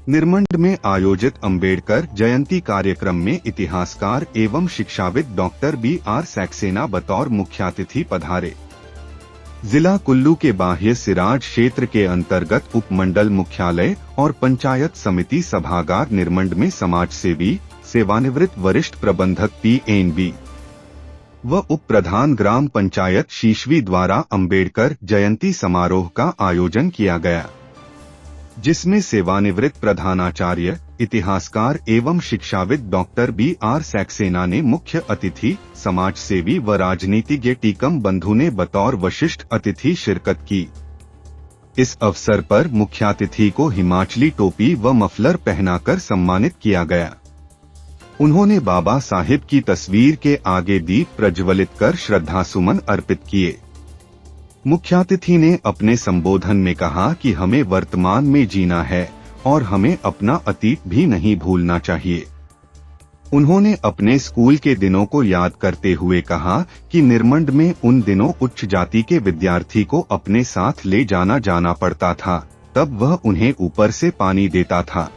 निरमंड में आयोजित अंबेडकर जयंती कार्यक्रम में इतिहासकार एवं शिक्षाविद डॉक्टर B.R. सक्सेना बतौर मुख्यातिथि पधारे। जिला कुल्लू के बाह्य सिराज क्षेत्र के अंतर्गत उपमंडल मुख्यालय और पंचायत समिति सभागार निरमंड में समाज सेवी सेवानिवृत्त वरिष्ठ प्रबंधक PNB व उप प्रधान ग्राम पंचायत शीशवी द्वारा अंबेडकर जयंती समारोह का आयोजन किया गया, जिसमें सेवानिवृत्त प्रधानाचार्य इतिहासकार एवं शिक्षाविद डॉक्टर B.R. सक्सेना ने मुख्य अतिथि, समाज सेवी व राजनीतिज्ञ टीकम बंधु ने बतौर विशिष्ट अतिथि शिरकत की। इस अवसर पर मुख्यातिथि को हिमाचली टोपी व मफलर पहनाकर सम्मानित किया गया। उन्होंने बाबा साहिब की तस्वीर के आगे दीप प्रज्वलित कर श्रद्धासुमन अर्पित किए। मुख्यातिथि ने अपने संबोधन में कहा कि हमें वर्तमान में जीना है और हमें अपना अतीत भी नहीं भूलना चाहिए। उन्होंने अपने स्कूल के दिनों को याद करते हुए कहा कि निरमंड में उन दिनों उच्च जाति के विद्यार्थी को अपने साथ ले जाना पड़ता था, तब वह उन्हें ऊपर से पानी देता था।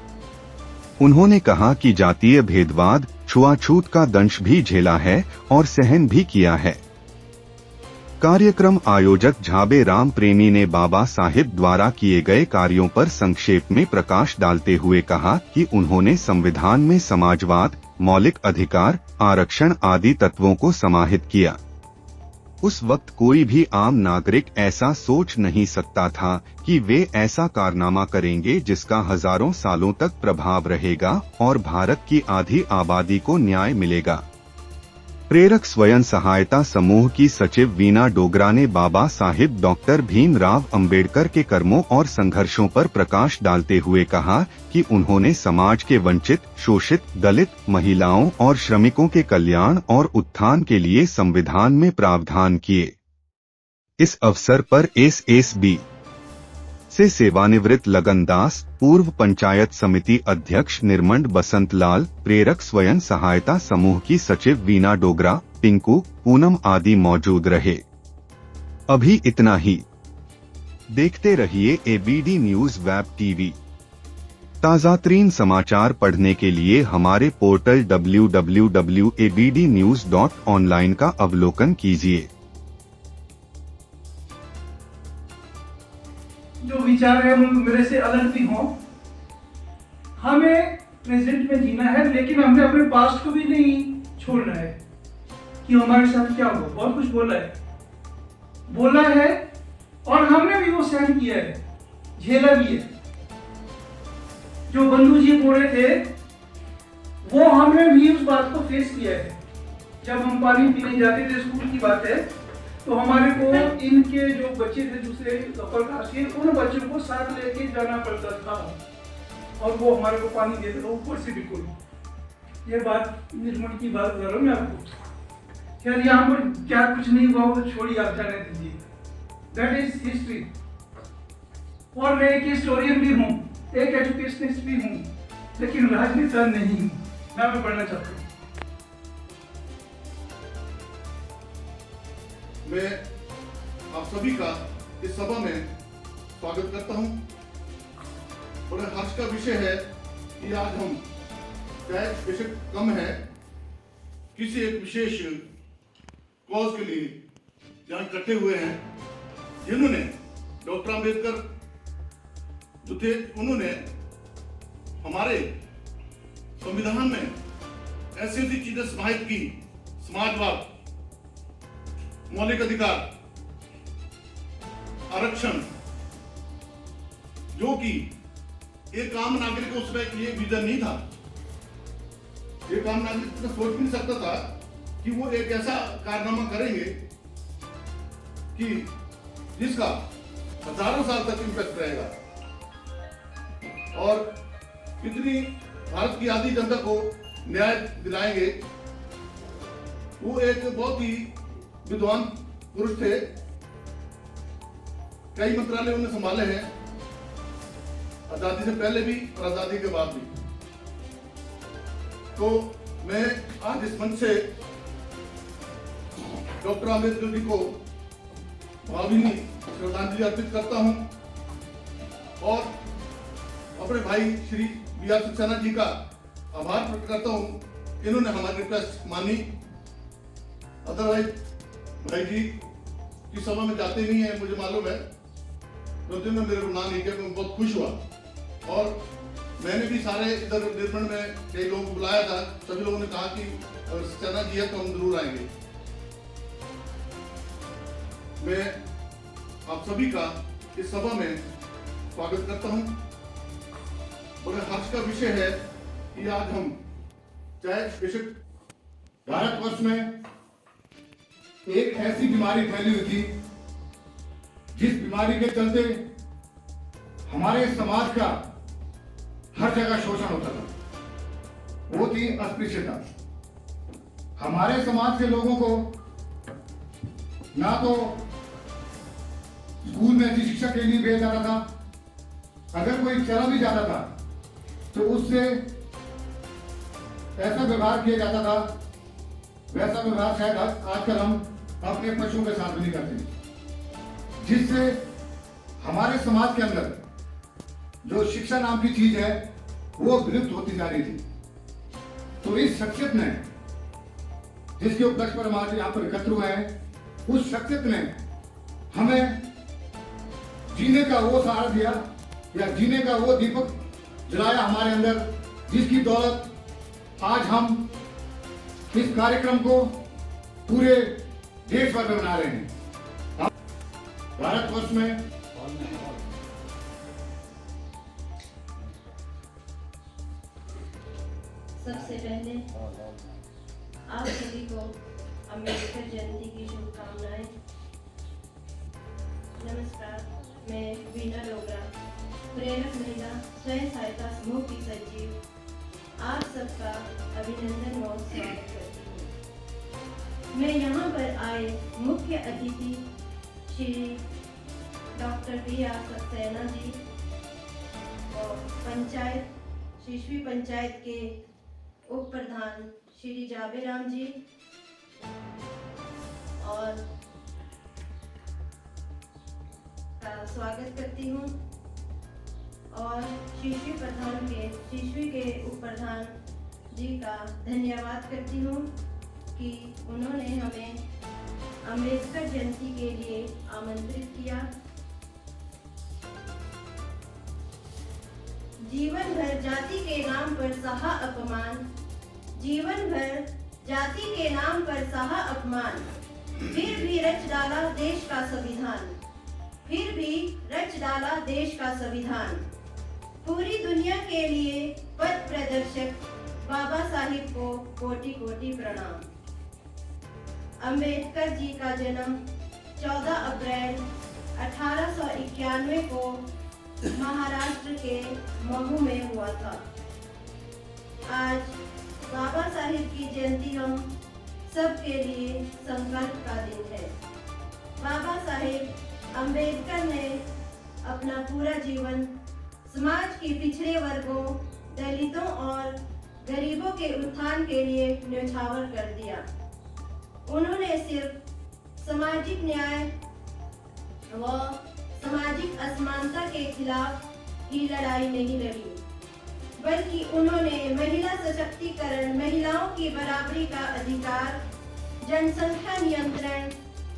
उन्होंने कहा कि जातीय भेदभाव, छुआछूत का दंश भी झेला है और सहन भी किया है। कार्यक्रम आयोजक झाबे राम प्रेमी ने बाबा साहिब द्वारा किए गए कार्यों पर संक्षेप में प्रकाश डालते हुए कहा कि उन्होंने संविधान में समाजवाद, मौलिक अधिकार, आरक्षण आदि तत्वों को समाहित किया। उस वक्त कोई भी आम नागरिक ऐसा सोच नहीं सकता था कि वे ऐसा कारनामा करेंगे जिसका हजारों सालों तक प्रभाव रहेगा और भारत की आधी आबादी को न्याय मिलेगा। प्रेरक स्वयं सहायता समूह की सचिव वीना डोगरा ने बाबा साहिब डॉक्टर भीमराव अंबेडकर के कर्मों और संघर्षों पर प्रकाश डालते हुए कहा कि उन्होंने समाज के वंचित, शोषित, दलित, महिलाओं और श्रमिकों के कल्याण और उत्थान के लिए संविधान में प्रावधान किए। इस अवसर पर SSB से सेवानिवृत्त लगन दास, पूर्व पंचायत समिति अध्यक्ष निरमंड बसंत लाल, प्रेरक स्वयं सहायता समूह की सचिव वीना डोगरा, पिंकू, पूनम आदि मौजूद रहे। अभी इतना ही। देखते रहिए ABD न्यूज वेब TV। ताज़ातरीन समाचार पढ़ने के लिए हमारे पोर्टल www.abdnews.online का अवलोकन कीजिए। जो विचार है वो मेरे से अलग भी हों। हमें प्रेजेंट में जीना है, लेकिन हमें अपने पास्ट को भी नहीं छोड़ना है कि हमारे साथ क्या हुआ। बहुत कुछ बोला है और हमने भी वो सहन किया है, झेला भी है। जो बंधु जी बोल रहे थे वो हमने भी उस बात को फेस किया है। जब हम पानी पीने जाते थे, स्कूल की बात है, तो हमारे को इनके जो बच्चे थे दूसरे अपर कास्ट के, उन बच्चों को साथ लेके जाना पड़ता था और वो हमारे को पानी देते थे ऊपर से। बिल्कुल ये बात निरमंड की बात कर रहा हूँ मैं आपको। यार यहाँ पर क्या कुछ नहीं हुआ वो छोड़िए, आप जाने दीजिए। That is history. और मैं एक हिस्टोरियन भी हूँ, एक एजुकेशनिस्ट भी हूँ, लेकिन राजनेता नहीं हूँ। मैं पढ़ना चाहता हूँ। मैं आप सभी का इस सभा में स्वागत करता हूं और हर्ष का विषय है कि आज हम शायद बेशक कम है किसी एक विशेष कॉज के लिए यहाँ इकट्ठे हुए हैं, जिन्होंने डॉक्टर अंबेडकर जो थे उन्होंने हमारे संविधान में ऐसी चीजें समाहित की, समाजवाद, मौलिक अधिकार, आरक्षण, जो कि एक आम नागरिक को उसमें ये विजन नहीं था। एक आम नागरिक सोच भी नहीं सकता था कि वो एक ऐसा कारनामा करेंगे कि जिसका हजारों साल तक इम्पैक्ट रहेगा और इतनी भारत की आधी जनता को न्याय दिलाएंगे। वो एक बहुत ही विद्वान पुरुष थे, कई मंत्रालय उन्होंने संभाले हैं, आजादी से पहले भी और आजादी के बाद भी। तो मैं आज इस मंच से डॉक्टर अंबेडकर जी को भावभीनी श्रद्धांजलि अर्पित करता हूं और अपने भाई श्री बी आर सक्सेना जी का आभार प्रकट करता हूँ, इन्होंने हमारी रिक्वेस्ट मानी। अदरवाइज भाई जी की सभा में जाते नहीं है, मुझे मालूम है, तो जिन्होंने मेरे को ना नहीं किया, मैं बहुत खुश हुआ। और मैंने भी सारे इधर निर्माण में कई लोगों को बुलाया था, सभी लोगों ने कहा कि अगर सक्सेना जी है तो हम जरूर आएंगे। मैं आप सभी का इस सभा में स्वागत करता हूं। बड़े हर्ष का विषय है कि आज हम चाहे बेशक भारतवर्ष में एक ऐसी बीमारी फैली हुई थी जिस बीमारी के चलते हमारे समाज का हर जगह शोषण होता था, वो थी अस्पृश्यता। हमारे समाज के लोगों को ना तो स्कूल में अच्छी शिक्षा के लिए भेजा जाता था, अगर कोई चला भी जाता था तो उससे ऐसा व्यवहार किया जाता था, वैसा व्यवहार शायद आजकल हम अपने पशुओं के साथ भी नहीं करते, जिससे हमारे समाज के अंदर जो शिक्षा नाम की चीज है वो विलुप्त होती जा रही थी। तो इस शख्सियत ने, जिसके उपलक्ष्य पर हमारे यहाँ पर एकत्र हुए हैं, उस शख्सियत ने हमें जीने का वो सहारा दिया या जीने का वो दीपक जलाया हमारे अंदर, जिसकी दौलत आज हम इस कार्यक्रम को पूरे देश भर में मना रहे हैं। भारतवर्ष में सबसे पहले आप सभी को अम्बेडकर जयंती की शुभकामनाएं। नमस्कार, मैं वीना डोगरा, प्रेरक महिला स्वयं सहायता समूह की सचिव, आप सबका अभिनंदन और स्वागत करती हूँ। मैं यहाँ पर आए मुख्य अतिथि Shri doctor B R Saxena ji और पंचायत शिशवी पंचायत के उप प्रधान श्री जाबेराम जी और का स्वागत करती हूँ, और शिशवी के उप प्रधान जी का धन्यवाद करती हूँ कि उन्होंने हमें अम्बेडकर जयंती के लिए आमंत्रित किया। जीवन भर जाति के नाम पर सहा अपमान, जीवन भर जाति के नाम पर सहा अपमान, फिर भी रच डाला देश का संविधान, फिर भी रच डाला देश का संविधान। पूरी दुनिया के लिए पथ प्रदर्शक बाबा साहिब को कोटि कोटि प्रणाम। अंबेडकर जी का जन्म 14 अप्रैल 1891 को महाराष्ट्र के महू में हुआ था। आज बाबा साहिब की जयंती हम सब के लिए संकल्प का दिन है। बाबा साहिब अंबेडकर ने अपना पूरा जीवन समाज के पिछड़े वर्गों, दलितों और गरीबों के उत्थान के लिए न्यौछावर कर दिया। उन्होंने सिर्फ सामाजिक न्याय व सामाजिक असमानता के खिलाफ ही लड़ाई नहीं लड़ी, बल्कि उन्होंने महिला सशक्तिकरण, महिलाओं की बराबरी का अधिकार, जनसंख्या नियंत्रण,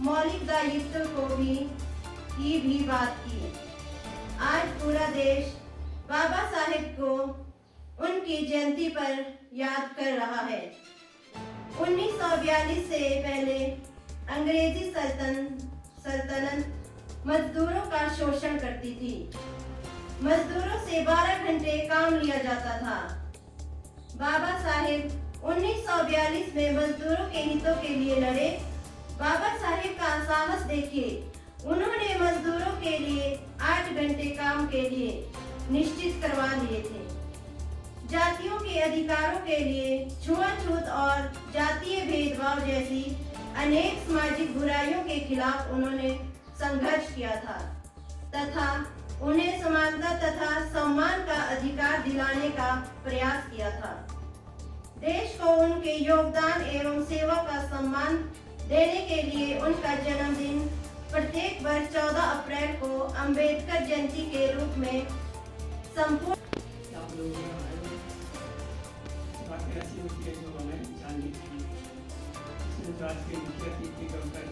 मौलिक दायित्व को की भी बात की। आज पूरा देश बाबा साहेब को उनकी जयंती पर याद कर रहा है। 1942 से पहले अंग्रेजी सल्तनत मजदूरों का शोषण करती थी। मजदूरों से 12 घंटे काम लिया जाता था। बाबा साहेब 1942 में मजदूरों के हितों के लिए लड़े। बाबा साहेब का साहस देखिए, उन्होंने मजदूरों के लिए 8 घंटे काम के लिए निश्चित करवा लिए थे। जातियों के अधिकारों के लिए, छुआछूत और जातीय भेदभाव जैसी अनेक सामाजिक बुराइयों के खिलाफ उन्होंने संघर्ष किया था तथा उन्हें समानता तथा सम्मान का अधिकार दिलाने का प्रयास किया था। देश को उनके योगदान एवं सेवा का सम्मान देने के लिए उनका जन्मदिन प्रत्येक वर्ष 14 अप्रैल को अंबेडकर जयंती के रूप में संपूर्ण होती है जो हमें जाननी चाहिए। इसमें जो आज के मुख्य अतिथि डॉक्टर